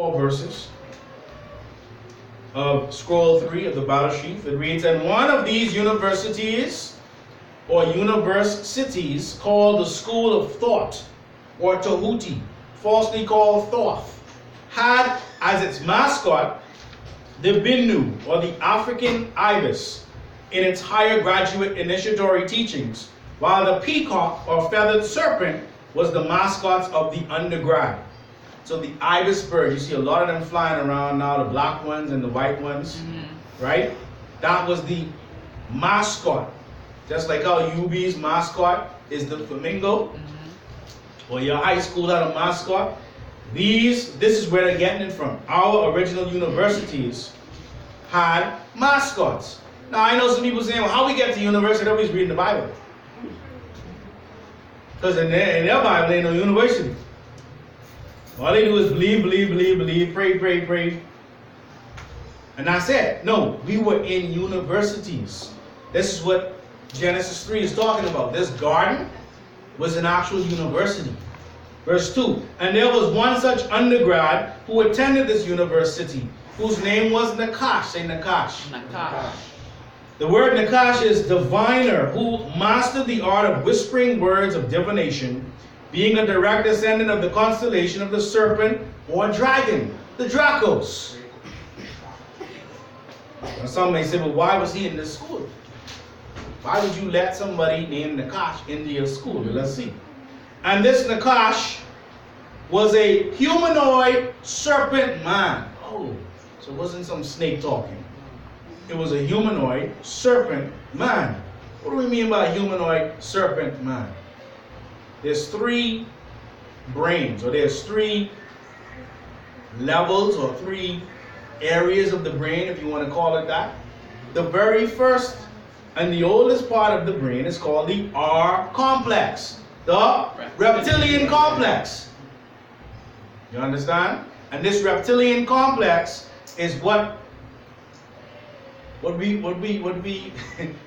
4 verses of scroll 3 of the battle sheaf. It reads, "And one of these universities, or universe cities, called the school of thought, or Tahuti, falsely called Thoth, had as its mascot the Binu, or the African ibis, in its higher graduate initiatory teachings, while the peacock, or feathered serpent, was the mascots of the undergrad." So the ibis bird, you see a lot of them flying around now, the black ones and the white ones, right? That was the mascot. Just like how UB's mascot is the flamingo, or your high school had a mascot. This is where they're getting it from. Our original universities had mascots. Now I know some people saying, well, how we get to university? Nobody's reading the Bible. Because in their Bible, ain't no university. All they do is believe, pray. And that's it. No, we were in universities. This is what Genesis 3 is talking about. This garden was an actual university. Verse 2, "And there was one such undergrad who attended this university, whose name was Nakash." Say Nakash. Nakash. The word Nakash is diviner, who mastered the art of whispering words of divination, being a direct descendant of the constellation of the serpent or dragon, the Dracos. Now some may say, well, why was he in this school? Why would you let somebody named Nakash into your school? Well, let's see. "And this Nakash was a humanoid serpent man." Oh, so it wasn't some snake talking. It was a humanoid serpent man. What do we mean by humanoid serpent man? There's 3 brains, or there's 3 levels, or 3 areas of the brain, if you want to call it that. The very first and the oldest part of the brain is called the R complex, the reptilian complex. You understand? And this reptilian complex is what we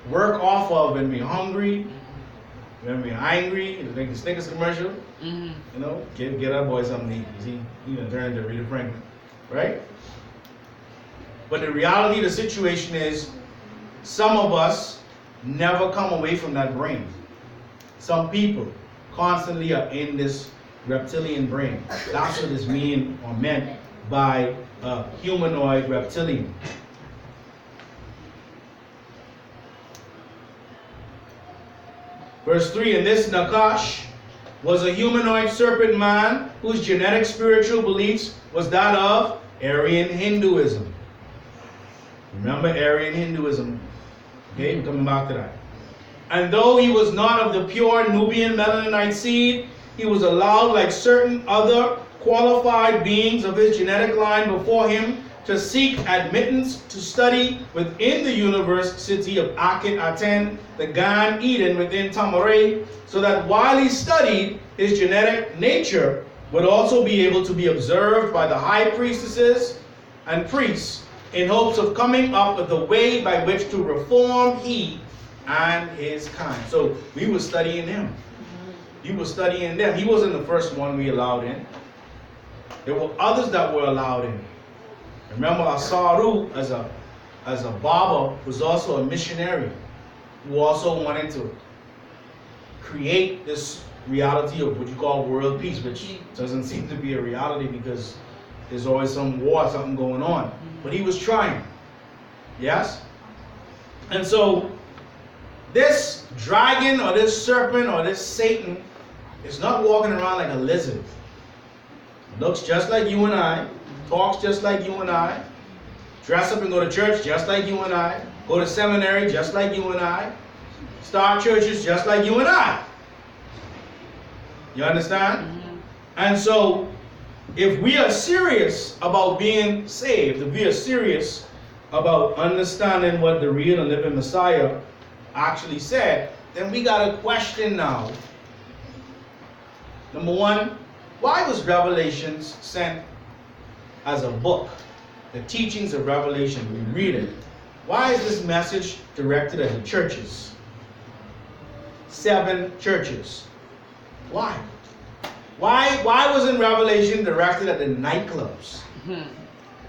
work off of when we're hungry, when we're angry. Like the Snickers commercial, you know, get that boy something to eat. He gonna turn into Rita Franklin, right? But the reality of the situation is, some of us never come away from that brain. Some people constantly are in this reptilian brain. That's what is meant by humanoid reptilian. Verse 3, "And this Nakash was a humanoid serpent man whose genetic spiritual beliefs was that of Aryan Hinduism." Remember Aryan Hinduism. Okay, we're coming back to that. "And though he was not of the pure Nubian Melaninite seed, he was allowed, like certain other qualified beings of his genetic line before him, to seek admittance to study within the university of Akit Aten, the Gan Eden within Tamaray, so that while he studied, his genetic nature would also be able to be observed by the high priestesses and priests, in hopes of coming up with a way by which to reform he and his kind." So we were studying him. You were studying them. He wasn't the first one we allowed in. There were others that were allowed in. Remember, Asaru, as a barber, was also a missionary who also wanted to create this reality of what you call world peace, which doesn't seem to be a reality because there's always some war, something going on. But he was trying. Yes? And so this dragon or this serpent or this Satan is not walking around like a lizard. Looks just like you and I, talks just like you and I, dress up and go to church just like you and I, go to seminary just like you and I, start churches just like you and I. You understand? And so if we are serious about being saved, if we are serious about understanding what the real and living Messiah actually said, then we got a question now. Number one, why was Revelations sent as a book? The teachings of Revelation, we read it. Why is this message directed at the churches? 7 churches. Why? Why wasn't Revelation directed at the nightclubs?